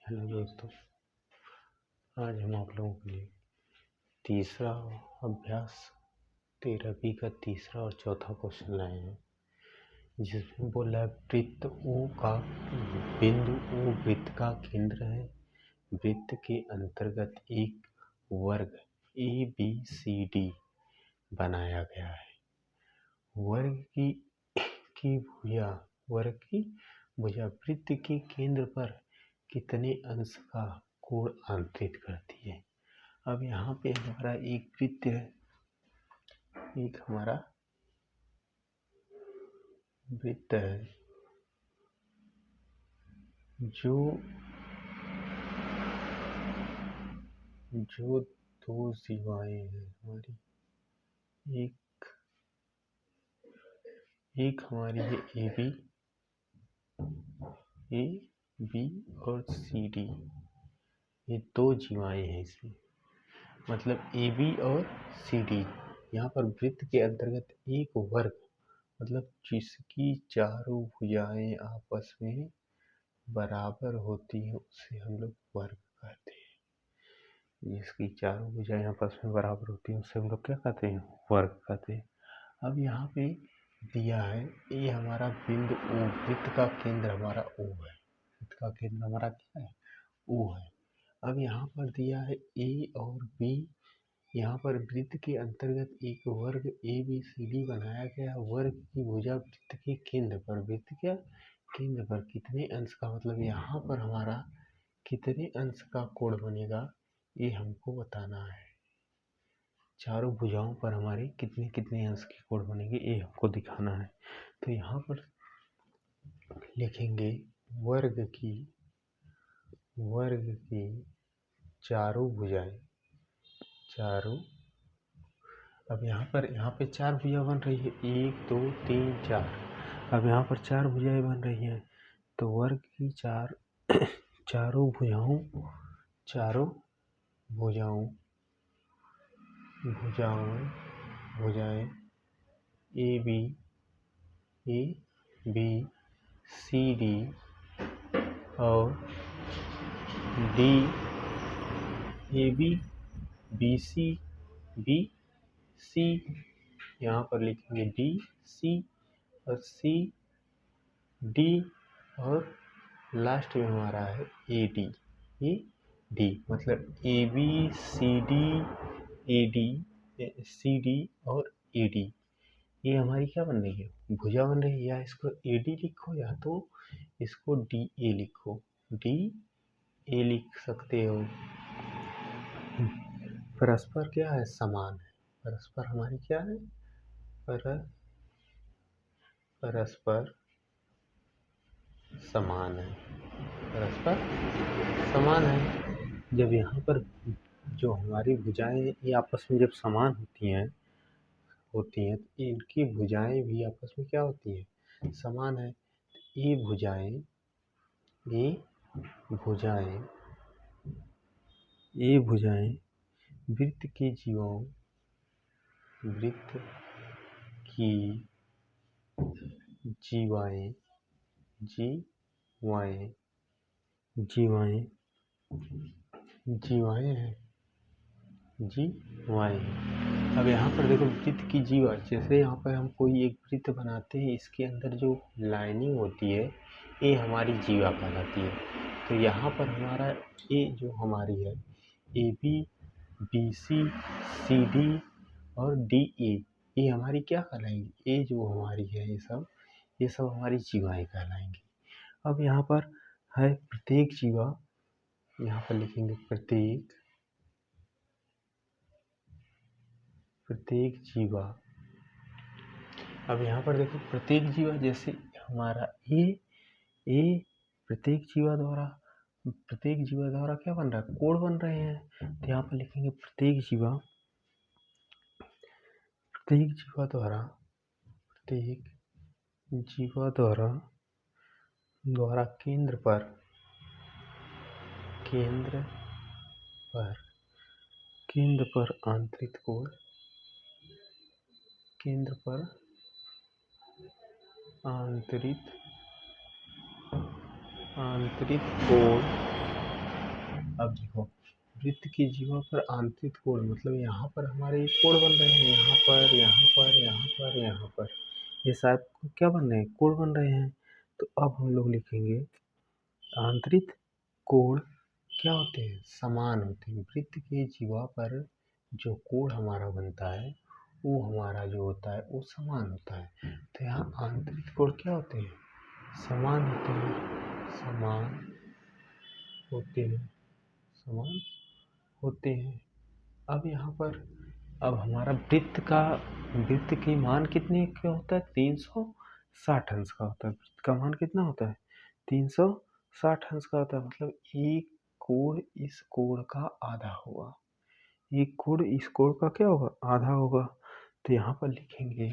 Hello दोस्तों, आज हम आप लोगों के लिए तीसरा अभ्यास 13B का तीसरा और चौथा क्वेश्चन लाए हैं, जिसमें बोला है वृत्त O का बिंदु O वृत्त का केंद्र है। वृत्त के अंतर्गत एक वर्ग ABCD बनाया गया है। वर्ग की भुजा वृत्त के केंद्र पर कितने अंश का कोण अंतरित करती है। अब यहाँ पे हमारा एक वृत्त है, एक हमारा वृत्त है जो दो सीमाएं हैं हमारी। एक हमारी है ए बी और सी डी। ये दो जीवाएं हैं इसमें, मतलब ए बी और सी डी। यहाँ पर वृत्त के अंतर्गत एक वर्ग, मतलब जिसकी चारों भुजाएं आपस में बराबर होती हैं उसे हम लोग वर्ग कहते हैं। जिसकी चारों भुजाएं आपस में बराबर होती हैं उसे हम लोग क्या कहते हैं, वर्ग कहते हैं। अब यहाँ पे दिया है ये हमारा बिंदु O, वृत्त का केंद्र हमारा O है। वृत्त का केंद्र हमारा क्या है, O है। अब यहाँ पर दिया है A और B। यहाँ पर वृत्त के अंतर्गत एक वर्ग ABCD बनाया गया। वर्ग की भुजा वृत्त के केंद्र पर, वृत्त के केंद्र पर कितने अंश का, मतलब यहाँ पर हमारा कितने अंश का कोण बनेगा ये हमको बताना है। चारों भुजाओं पर हमारे कितने कितने अंश के कोण बनेंगे ये हमको दिखाना है। तो यहाँ पर लिखेंगे वर्ग की चारों भुजाएं, अब यहाँ पे चार भुजा बन रही है, 1 2 3 4। अब यहाँ पर चार भुजाएं बन रही हैं, तो वर्ग की चारों भुजाएं ए बी सी डी और डी ए बी सी, यहाँ पर लिखेंगे डी सी और सी डी, और लास्ट में हमारा है ए डी, मतलब ए बी सी डी और ए डी। ये हमारी क्या बन रही है, भुजा बन रही है। या इसको ए डी लिखो या तो इसको डी ए लिखो, डी ए लिख सकते हो। परस्पर क्या है, समान है। परस्पर हमारी क्या है, परस्पर समान है, परस्पर समान है। जब यहाँ पर जो हमारी भुजाएं ये आपस में जब समान होती हैं तो इनकी भुजाएं भी आपस में क्या होती हैं, समान है। ये भुजाएं वृत्त की जीवाएं। अब यहाँ पर देखो वृत्त की जीवा, जैसे यहाँ पर हम कोई एक वृत्त बनाते हैं, इसके अंदर जो लाइनिंग होती है ये हमारी जीवा कहलाती है। तो यहाँ पर हमारा ये जो हमारी है A B B C D और डी ए, ये हमारी क्या कहलाएंगी, ये जो हमारी है ये सब हमारी जीवाएं कहलाएंगी। अब यहाँ पर है प्रत्येक जीवा, यहाँ पर लिखेंगे प्रत्येक जीवा। अब यहाँ पर देखो प्रत्येक जीवा, जैसे हमारा ए प्रत्येक जीवा द्वारा क्या बन रहा है, कोण बन रहे हैं। तो यहाँ पर लिखेंगे प्रत्येक जीवा द्वारा केंद्र पर आंतरिक कोण, आंतरिक कोण अब देखो, वृत्त की जीवा पर आंतरिक कोण, मतलब यहाँ पर हमारे एक कोण बन रहे हैं, यहाँ पर, यहाँ पर, यहाँ पर, यहाँ पर, ये सात क्या बन रहे हैं, कोण बन रहे हैं। तो अब हम लोग लिखेंगे आंतरिक कोण क्या होते हैं, समान होते हैं। वृत्त के जीवा पर जो कोण हमारा बनता है वो हमारा जो होता है वो समान होता है। तो यहाँ आंतरिक कोण क्या होते हैं, समान होते हैं, समान होते हैं, समान होते हैं। अब यहाँ पर अब हमारा वृत्त की मान कितने का होता है, 360 अंश का होता है। वृत्त का मान कितना होता है, 360 अंश का होता है। मतलब एक कोण इस कोण का आधा होगा, एक कोण इस कोण का क्या होगा, आधा होगा। तो यहाँ पर लिखेंगे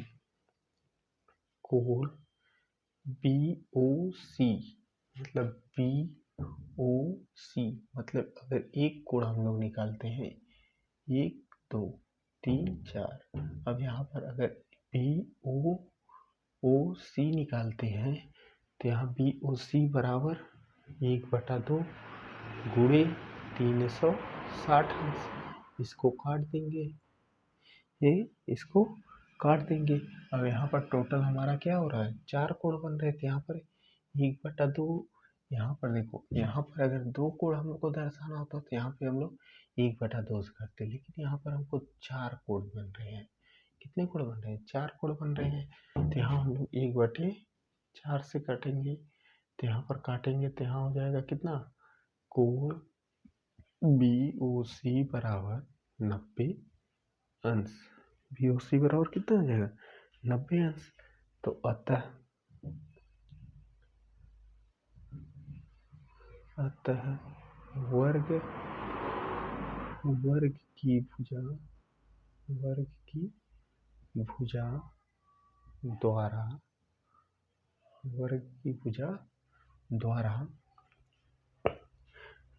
कोण BOC, मतलब BOC, मतलब अगर एक कोण हम लोग निकालते हैं, 1 2 3 4, अब यहाँ पर अगर BOC निकालते हैं तो यहाँ BOC बराबर 1/2 गुणे 360 अंश। इसको काट देंगे, इसको काट देंगे। अब यहाँ पर टोटल हमारा क्या हो रहा है, 4 कोण बन रहे थे। यहाँ पर 1/2, यहाँ पर देखो, यहाँ पर अगर 2 कोण हम लोग को दर्शाना होता तो यहाँ पे हम लोग 1/2 से करते, लेकिन यहाँ पर हमको 4 कोण बन रहे हैं। कितने कोण बन रहे हैं, 4 कोण बन रहे हैं। तो यहाँ हम लोग 1/4 से काटेंगे। तो यहाँ पर काटेंगे तो यहाँ हो जाएगा कितना, कोण BOC बराबर 90 अंश। BOC बराबर कितना आ जाएगा, 90 अंश। तो अतः वर्ग वर्ग की भुजा वर्ग की भुजा द्वारा वर्ग की भुजा द्वारा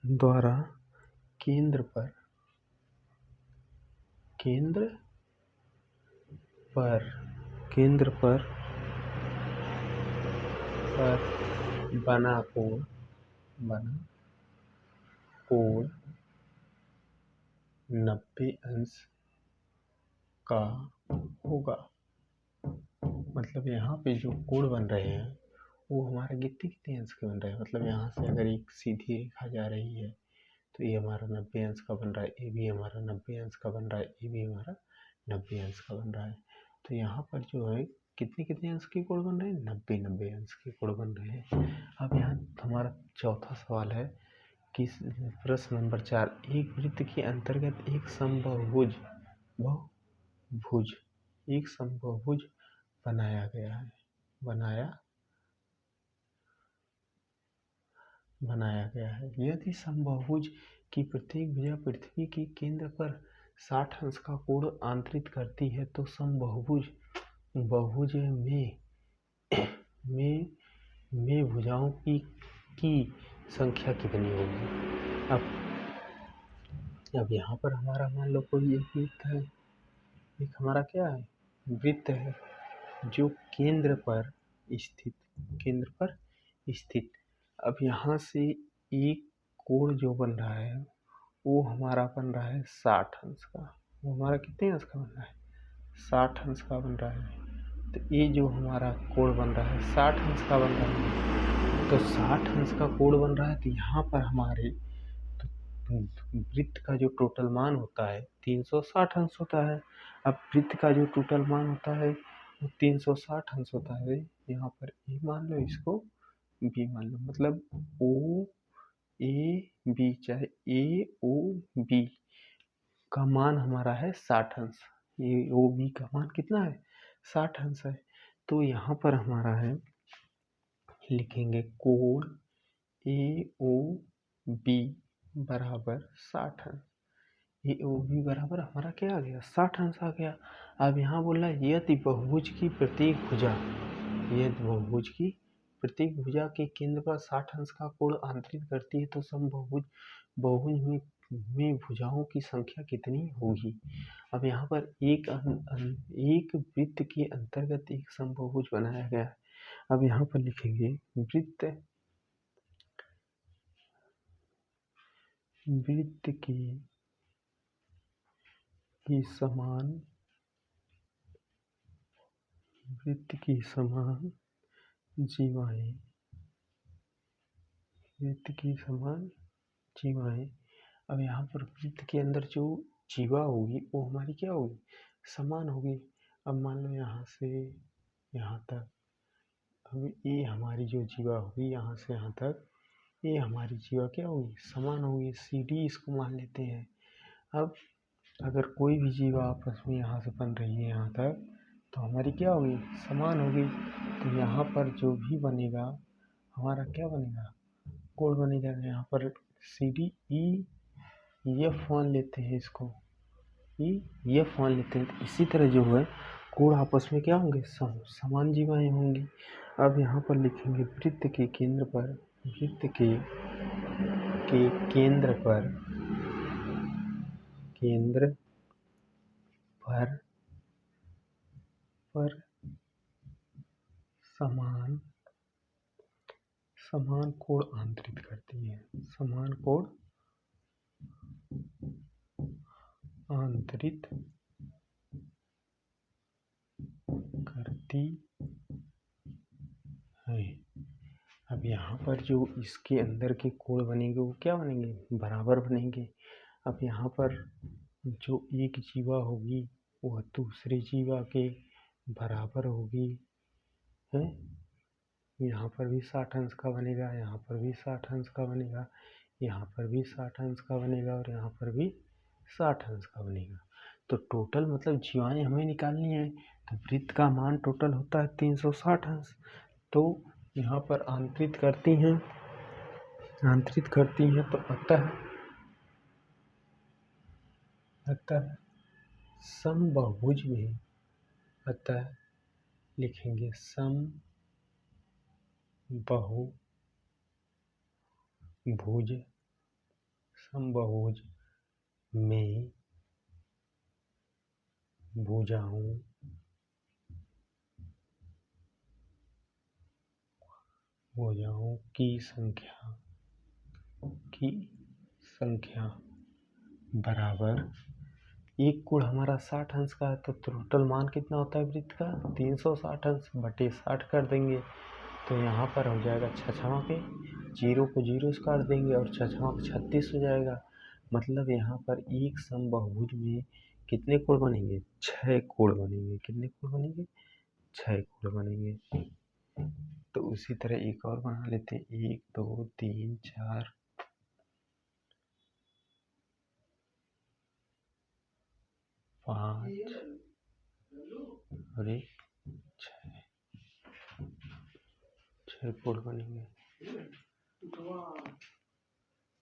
द्वारा केंद्र पर केंद्र पर केंद्र पर बना कोण 90 अंश का होगा। मतलब यहाँ पे जो कोण बन रहे हैं वो हमारे कितने कितने अंश के बन रहे हैं। मतलब यहाँ से अगर एक सीधी रेखा जा रही है तो ये हमारा 90 अंश का बन रहा है, ये भी हमारा 90 अंश का बन रहा है, ये भी हमारा 90 अंश का बन रहा है। तो यहाँ पर जो है कितने कितने अंश के कोण बन रहे हैं, 90 अंश के कोण बन रहे हैं। अब यहाँ हमारा चौथा सवाल है कि प्रश्न नंबर 4, एक वृत्त के अंतर्गत एक समबाहुभुज बनाया गया है, बनाया गया है। यदि समबाहुभुज की प्रत्येक भुजा पृथ्वी के केंद्र पर 60 अंश का कोण आंतरित करती है तो बहुभुज में भुजाओं की संख्या कितनी होगी। अब यहाँ पर हमारा मान लो कोई एक वृत्त है, एक हमारा क्या है, वृत्त है जो केंद्र पर स्थित। अब यहाँ से एक कोण जो बन रहा है वो हमारा बन रहा है 60 अंश का। वो हमारा कितने अंश का बन रहा है, 60 अंश का बन रहा है। तो ये जो हमारा कोण बन रहा है 60 अंश का बन रहा है। तो 60 अंश का कोण बन रहा है तो यहाँ पर हमारे वृत्त का जो टोटल मान होता है 360 अंश होता है। अब वृत्त का जो टोटल मान होता है वो 360 अंश होता है। यहाँ पर ए मान लो, इसको बी मान लो, मतलब ओ ए बी, चाहे ए ओ बी का मान हमारा है 60 अंश। ए ओ बी का मान कितना है, 60 अंश है। तो यहाँ पर हमारा है, लिखेंगे कोण ए ओ बी बराबर 60 अंश। ए ओ बी बराबर हमारा क्या आ गया, 60 अंश आ गया। अब यहाँ बोला यदि बहुभुज की प्रत्येक भुजा के केंद्र पर 60 अंश का कोण आंतरित करती है तो बहुभुज में भुजाओं की संख्या कितनी होगी। अब यहाँ पर एक वृत्त के अंतर्गत एक समबाहुभुज बनाया गया है। अब यहाँ पर लिखेंगे वृत्त की समान जीवाएं, अब यहाँ पर वृत्त के अंदर जो जीवा होगी वो हमारी क्या होगी, समान होगी। अब मान लो यहाँ से यहाँ तक, अब ये हमारी जो जीवा होगी यहाँ से यहाँ तक, ये हमारी जीवा क्या होगी, समान होगी। CD इसको मान लेते हैं। अब अगर कोई भी जीवा आपस में यहाँ से बन रही है यहाँ तक, तो हमारी क्या होगी, समान होगी। तो यहाँ पर जो भी बनेगा हमारा क्या बनेगा, कोण बनेगा। यहाँ पर CDEF मान लेते हैं इसको, EF मान लेते हैं। तो इसी तरह जो है कोण आपस में क्या होंगे, समान जीवाएं होंगी। अब यहाँ पर लिखेंगे वृत्त के केंद्र पर समान कोण आंतरित करती है, समान कोण आंतरित करती है। अब यहाँ पर जो इसके अंदर के कोण बनेंगे वो क्या बनेंगे, बराबर बनेंगे। अब यहाँ पर जो एक जीवा होगी वह दूसरे जीवा के बराबर होगी, है। यहाँ पर भी 60 अंश का बनेगा, यहाँ पर भी 60 अंश का बनेगा, यहाँ पर भी 60 अंश का बनेगा और यहाँ पर भी 60 अंश का बनेगा। तो टोटल मतलब जीवाएं हमें निकालनी है। तो वृत्त का मान टोटल होता है 360 अंश। तो यहाँ पर आंतरित करती हैं तो अतः समबाहुभुज में, अतः लिखेंगे समबाहुभुज में भुजाओं की संख्या बराबर, एक कोण हमारा 60 अंश का है तो टोटल मान कितना होता है वृत्त का, 360 अंश बटे 60 कर देंगे। तो यहाँ पर हो जाएगा 6 के 0 को 0 से काट देंगे और 6 36 हो जाएगा। मतलब यहाँ पर एक समबाहुभुज में कितने कोण बनेंगे, 6 कोण बनेंगे। कितने कोण बनेंगे, 6 कोण बनेंगे। तो उसी तरह एक और बना लेते हैं, 1 2 3 4 5 और 1 6 कोण बनेंगे।